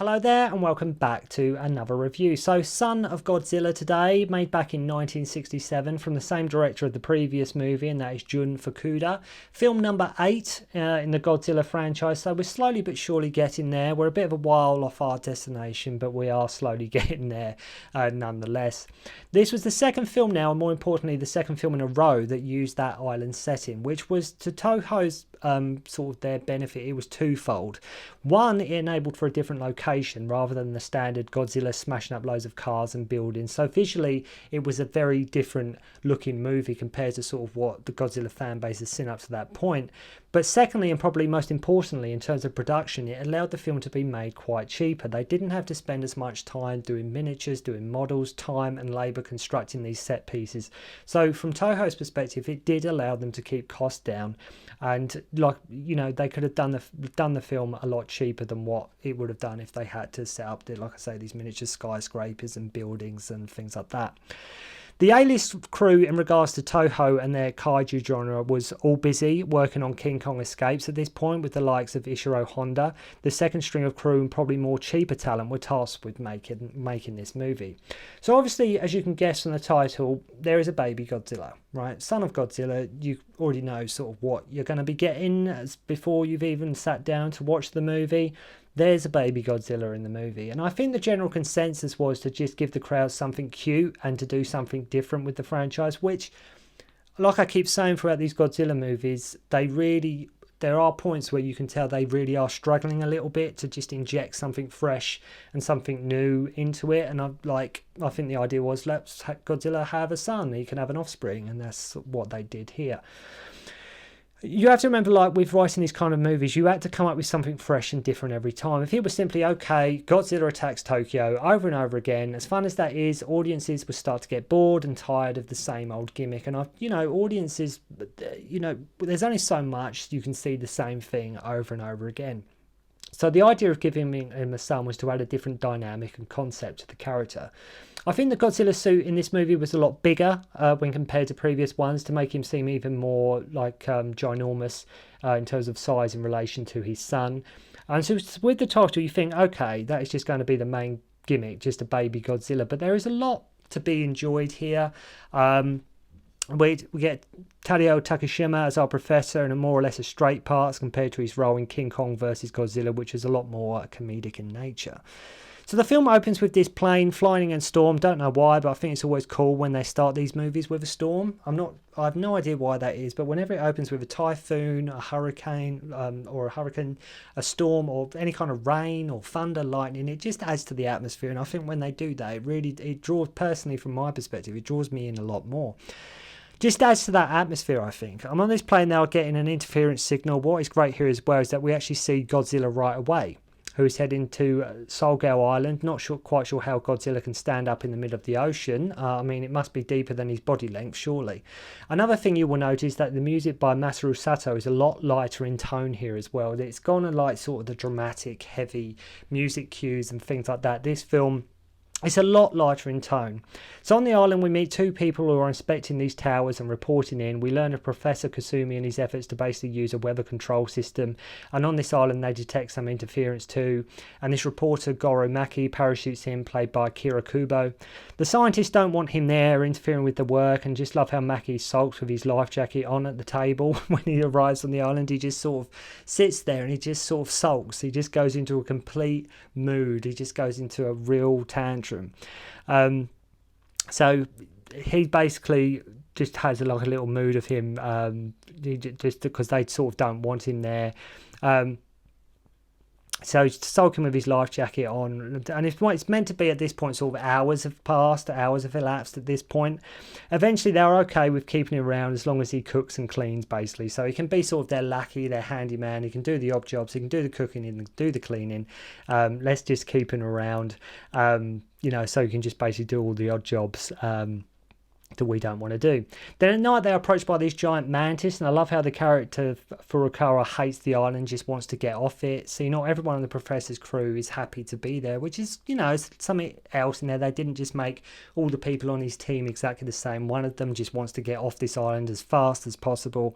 Hello there and welcome back to another review. So Son of Godzilla today, made back in 1967 from the same director of the previous movie, and that is Jun Fukuda. Film number 8 in the Godzilla franchise, so we're slowly but surely getting there. We're a bit of a while off our destination, but we are slowly getting there nonetheless. This was the second film now, and more importantly the second film in a row that used that island setting, which was to Toho's sort of their benefit. It was twofold. One, it enabled for a different location rather than the standard Godzilla smashing up loads of cars and buildings. So visually it was a very different looking movie compared to sort of what the Godzilla fan base has seen up to that point. But secondly, and probably most importantly in terms of production, it allowed the film to be made quite cheaper. They didn't have to spend as much time doing miniatures, doing models, time and labour constructing these set pieces. So from Toho's perspective, it did allow them to keep costs down, and like, you know, they could have done the film a lot cheaper than what it would have done if they had to set up, like I say, these miniature skyscrapers and buildings and things like that. The A-list crew in regards to Toho and their kaiju genre was all busy working on King Kong Escapes at this point, with the likes of Ishiro Honda. The second string of crew and probably more cheaper talent were tasked with making this movie. So obviously, as you can guess from the title, there is a baby Godzilla, right? Son of Godzilla, you already know sort of what you're going to be getting before you've even sat down to watch the movie. There's a baby Godzilla in the movie, and I think the general consensus was to just give the crowd something cute and to do something different with the franchise, which, like I keep saying throughout these Godzilla movies, there are points where you can tell they really are struggling a little bit to just inject something fresh and something new into it. And I think the idea was, let's Godzilla have a son, he can have an offspring, and that's what they did here. You have to remember, like with writing these kind of movies, you had to come up with something fresh and different every time. If it was simply, okay, Godzilla attacks Tokyo over and over again, as fun as that is, audiences would start to get bored and tired of the same old gimmick. And audiences, there's only so much you can see the same thing over and over again. So the idea of giving him a son was to add a different dynamic and concept to the character. I think the Godzilla suit in this movie was a lot bigger when compared to previous ones, to make him seem even more like ginormous in terms of size in relation to his son. And so with the title, you think, okay, that is just going to be the main gimmick, just a baby Godzilla. But there is a lot to be enjoyed here. We get Tadao Takashima as our professor in a more or less a straight parts compared to his role in King Kong versus Godzilla, which is a lot more comedic in nature. So the film opens with this plane flying in a storm. Don't know why, but I think it's always cool when they start these movies with a storm. I have no idea why that is, but whenever it opens with a typhoon, a hurricane, a storm, or any kind of rain or thunder, lightning, it just adds to the atmosphere. And I think when they do that, it draws, personally from my perspective, it draws me in a lot more. Just adds to that atmosphere, I think. I'm on this plane now getting an interference signal. What is great here as well is that we actually see Godzilla right away, who is heading to Solgao Island. Not quite sure how Godzilla can stand up in the middle of the ocean. It must be deeper than his body length, surely. Another thing you will notice that the music by Masaru Sato is a lot lighter in tone here as well. It's gone to like sort of the dramatic, heavy music cues and things like that. This film, it's a lot lighter in tone. So on the island we meet two people who are inspecting these towers and reporting in. We learn of Professor Kasumi and his efforts to basically use a weather control system. And on this island they detect some interference too. And this reporter, Goro Maki, parachutes in, played by Akira Kubo. The scientists don't want him there interfering with the work, and just love how Maki sulks with his life jacket on at the table. When he arrives on the island, he just sort of sits there and he just sort of sulks. He just goes into a complete mood. He just goes into a real tantrum. So he basically just has like a little mood of him, just because they sort of don't want him there. So he's sulking with his life jacket on, and it's meant to be at this point sort of hours have passed, hours have elapsed at this point. Eventually they're okay with keeping him around as long as he cooks and cleans, basically. So he can be sort of their lackey, their handyman. He can do the odd jobs, he can do the cooking and do the cleaning. Let's just keep him around, so he can just basically do all the odd jobs that we don't want to do. Then at night they're approached by these giant mantis, and I love how the character Furukawa hates the island, just wants to get off it. So not everyone on the professor's crew is happy to be there, which is something else in there. They didn't just make all the people on his team exactly the same. One of them just wants to get off this island as fast as possible.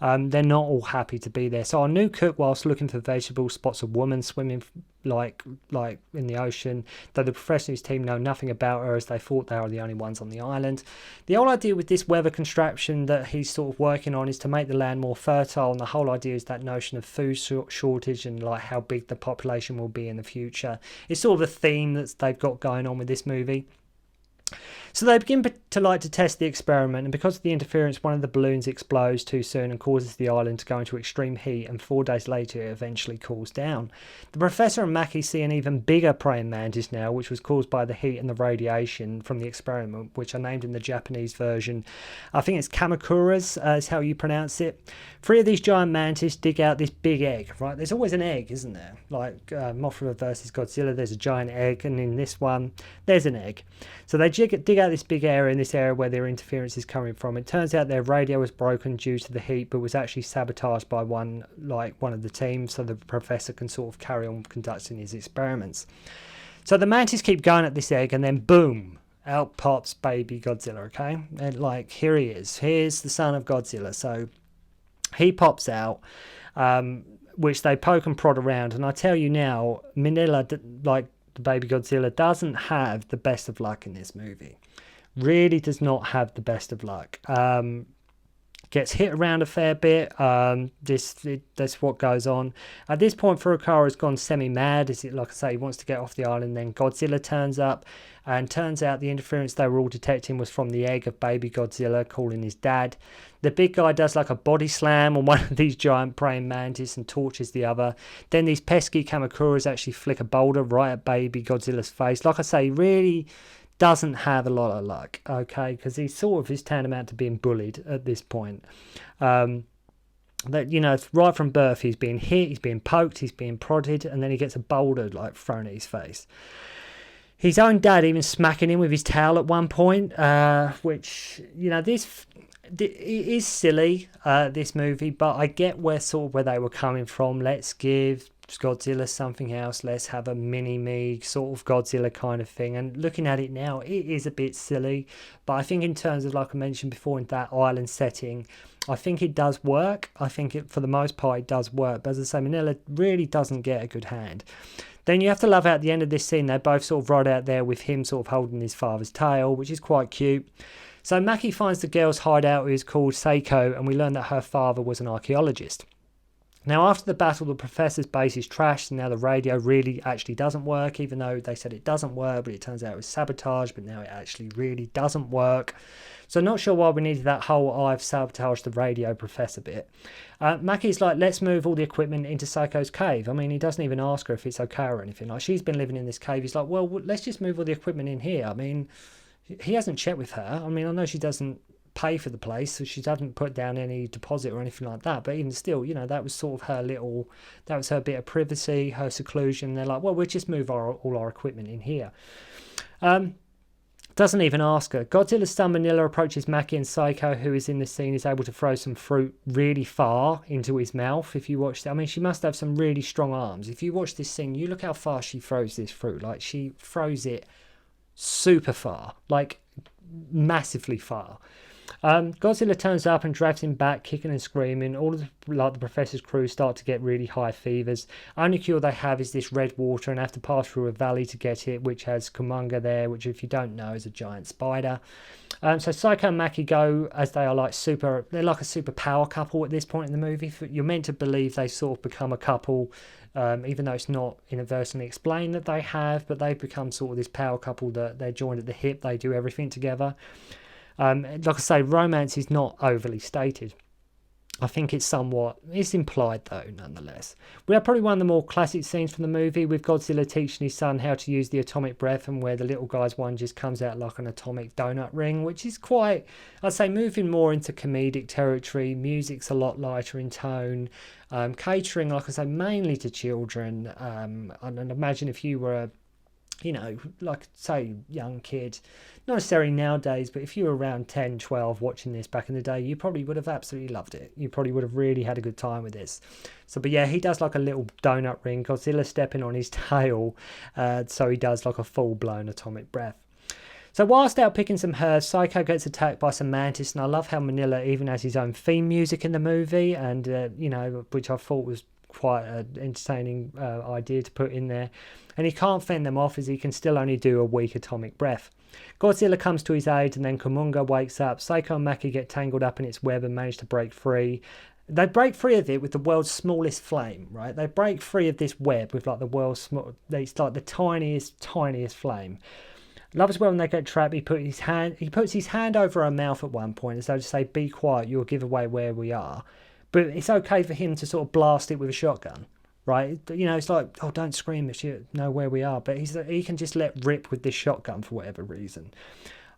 They're not all happy to be there. So our new cook, whilst looking for vegetables, spots a woman swimming like in the ocean, though the professor and his team know nothing about her, as they thought they were the only ones on the island. The whole idea with this weather contraption that he's sort of working on is to make the land more fertile, and the whole idea is that notion of food shortage and like how big the population will be in the future. It's sort of a theme that they've got going on with this movie. So they begin to test the experiment, and because of the interference, one of the balloons explodes too soon and causes the island to go into extreme heat, and 4 days later it eventually cools down. The professor and Maki see an even bigger praying mantis now, which was caused by the heat and the radiation from the experiment, which are named in the Japanese version, I think it's Kamakuras, is how you pronounce it. 3 of these giant mantis dig out this big egg, right? There's always an egg, isn't there? Like Mothra versus Godzilla, there's a giant egg, and in this one, there's an egg. So they dig out this big area in this area where their interference is coming from. It turns out their radio was broken due to the heat, but was actually sabotaged by one of the teams, so the professor can sort of carry on conducting his experiments. So the mantis keep going at this egg, and then boom, out pops baby Godzilla, okay? And like, here he is. Here's the son of Godzilla. So he pops out, which they poke and prod around. And I tell you now, Manila, like the baby Godzilla, doesn't have the best of luck in this movie. Really does not have the best of luck. Gets hit around a fair bit. That's what goes on. At this point, Furukawa has gone semi-mad. Like I say, he wants to get off the island. Then Godzilla turns up, and turns out the interference they were all detecting was from the egg of baby Godzilla calling his dad. The big guy does like a body slam on one of these giant praying mantis and torches the other. Then these pesky Kamakuras actually flick a boulder right at baby Godzilla's face. Like I say, he really doesn't have a lot of luck, okay, because he sort of is tantamount to being bullied at this point. That, you know, right from birth, he's being hit, he's being poked, he's being prodded, and then he gets a boulder like thrown at his face. His own dad even smacking him with his towel at one point, which, you know, it is silly, this movie, but I get where they were coming from. Let's give Godzilla something else, let's have a mini-me sort of Godzilla kind of thing. And looking at it now, it is a bit silly, but I think in terms of, like I mentioned before, in that island setting, I think it does work. I think it, for the most part, it does work. But as I say, Manila really doesn't get a good hand. Then you have to love at the end of this scene, they're both sort of right out there with him sort of holding his father's tail, which is quite cute. So Maki finds the girl's hideout, who is called Seiko, and we learn that her father was an archaeologist. Now, after the battle, the professor's base is trashed, and now the radio really actually doesn't work, even though they said it doesn't work, but it turns out it was sabotage, but now it actually really doesn't work. So not sure why we needed that whole I've sabotaged the radio professor bit. Maki's like, let's move all the equipment into Seiko's cave. I mean, he doesn't even ask her if it's okay or anything. Like, she's been living in this cave. He's like, well, let's just move all the equipment in here. I mean, he hasn't checked with her. I mean, I know she doesn't pay for the place, so she doesn't put down any deposit or anything like that, but even still, you know, that was sort of her bit of privacy, her seclusion. They're like, well, we'll just move all our equipment in here. Doesn't even ask her. Godzilla's son Manila approaches Maki, and Seiko, who is in the scene, is able to throw some fruit really far into his mouth. If you watch that, I mean, she must have some really strong arms. If you watch this scene, you look how far she throws this fruit. Like, she throws it super far, like massively far. Godzilla turns up and drags him back, kicking and screaming. All of the professor's crew start to get really high fevers. Only cure they have is this red water, and have to pass through a valley to get it, which has Kumonga there, which, if you don't know, is a giant spider. So Psycho and Maki go, as they are like they're like a super power couple at this point in the movie. You're meant to believe they sort of become a couple, even though it's not inadvertently explained that they have, but they've become sort of this power couple that they're joined at the hip, they do everything together. Like I say, romance is not overly stated. I think it's implied though, nonetheless. We have probably one of the more classic scenes from the movie, with Godzilla teaching his son how to use the atomic breath, and where the little guy's one just comes out like an atomic donut ring, which is quite, I'd say, moving more into comedic territory. Music's a lot lighter in tone, catering, like I say, mainly to children. And imagine if you were like, say, young kid, not necessarily nowadays, but if you were around 10, 12 watching this back in the day, you probably would have absolutely loved it. You probably would have really had a good time with this. So, but yeah, he does like a little donut ring, Godzilla stepping on his tail, so he does like a full-blown atomic breath. So whilst out picking some herbs, Psycho gets attacked by some mantis, and I love how Manila even has his own theme music in the movie, and which I thought was quite an entertaining idea to put in there. And he can't fend them off as he can still only do a weak atomic breath. Godzilla comes to his aid, and then Kumonga wakes up. Seiko and Maki get tangled up in its web and manage to break free. They break free of it with the world's smallest flame, right? They break free of this web with like the world's small. It's like the tiniest flame. Love as well when they get trapped. He puts his hand over her mouth at one point as though to say, "Be quiet, you'll give away where we are." But it's okay for him to sort of blast it with a shotgun, right? You know, it's like, "Oh, don't scream if you know where we are." But he can just let rip with this shotgun for whatever reason.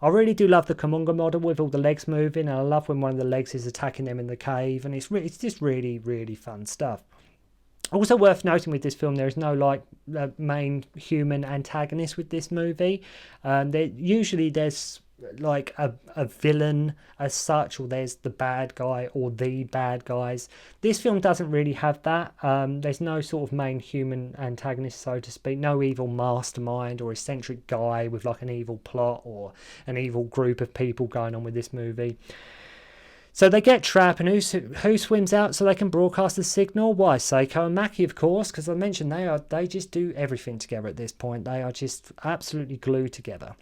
I really do love the Kumonga model with all the legs moving, and I love when one of the legs is attacking them in the cave, and it's just really, really fun stuff. Also worth noting with this film, there is no like main human antagonist with this movie. There's like a villain as such, or there's the bad guy or the bad guys. This film doesn't really have that. There's no sort of main human antagonist, so to speak. No evil mastermind or eccentric guy with like an evil plot or an evil group of people going on with this movie. So they get trapped, and who swims out so they can broadcast the signal? Why, Seiko and Maki, of course, because I mentioned they just do everything together at this point. They are just absolutely glued together.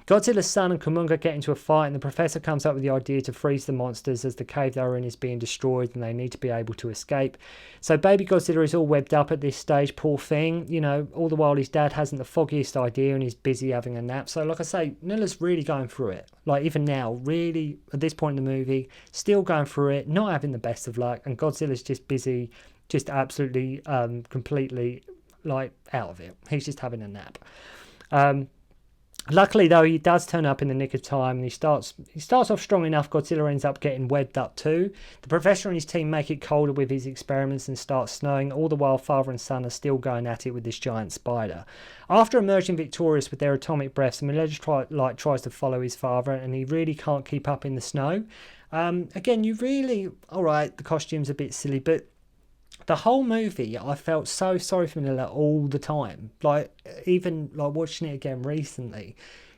Godzilla's son and Kumonga get into a fight, and the professor comes up with the idea to freeze the monsters as the cave they're in is being destroyed and they need to be able to escape. So baby Godzilla is all webbed up at this stage, poor thing. You know, all the while his dad hasn't the foggiest idea and he's busy having a nap. So like I say, Nilla's really going through it. Like even now, really at this point in the movie, still going through it, not having the best of luck, and Godzilla's just busy, just absolutely, completely like out of it. He's just having a nap. Luckily, though, he does turn up in the nick of time, and he starts off strong enough. Godzilla ends up getting webbed up too. The professor and his team make it colder with his experiments and starts snowing. All the while, father and son are still going at it with this giant spider. After emerging victorious with their atomic breaths, Maeda tries to follow his father, and he really can't keep up in the snow. Again, the costume's a bit silly, but the whole movie, I felt so sorry for Manila all the time. Like, even like watching it again recently,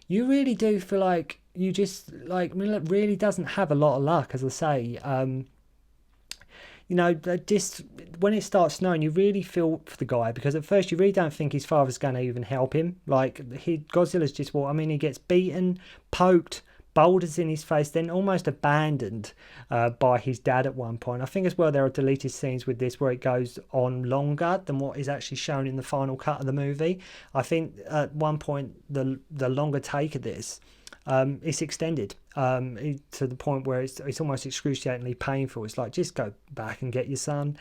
you really do feel like Manila really doesn't have a lot of luck, as I say. Just when it starts snowing, you really feel for the guy, because at first you really don't think his father's going to even help him. Like, Godzilla's just he gets beaten, poked, boulders in his face, then almost abandoned by his dad at one point. I think as well there are deleted scenes with this where it goes on longer than what is actually shown in the final cut of the movie. I think at one point the longer take of this, it's extended to the point where it's almost excruciatingly painful. It's like, just go back and get your son.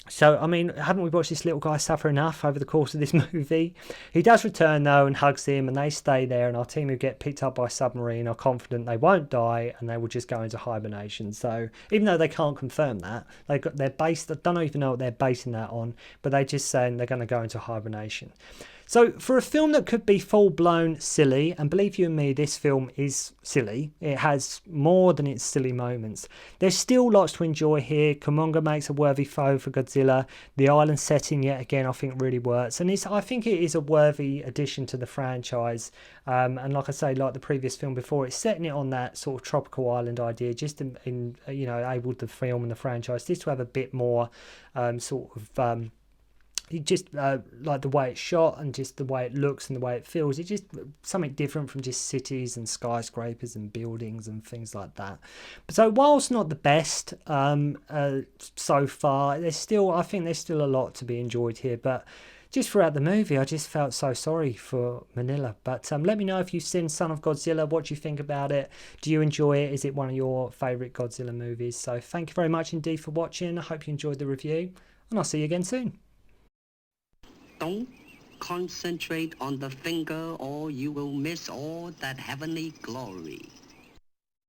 So, I mean, haven't we watched this little guy suffer enough over the course of this movie? He does return, though, and hugs him, and they stay there, and our team who get picked up by submarine are confident they won't die, and they will just go into hibernation. So, even though they can't confirm that, I don't even know what they're basing that on, but they're just saying they're going to go into hibernation. So, for a film that could be full-blown silly, and believe you me, this film is silly. It has more than its silly moments. There's still lots to enjoy here. Kumonga makes a worthy foe for Godzilla. The island setting, yet again, I think really works. And I think it is a worthy addition to the franchise. And like I say, like the previous film before, it's setting it on that sort of tropical island idea, just able to film in the franchise, just to have a bit more like the way it's shot and just the way it looks and the way it feels. It's just something different from just cities and skyscrapers and buildings and things like that. But so whilst not the best so far, I think there's still a lot to be enjoyed here. But just throughout the movie, I just felt so sorry for Manila. But let me know if you've seen Son of Godzilla, what do you think about it? Do you enjoy it? Is it one of your favourite Godzilla movies? So thank you very much indeed for watching. I hope you enjoyed the review, and I'll see you again soon. Don't concentrate on the finger or you will miss all that heavenly glory.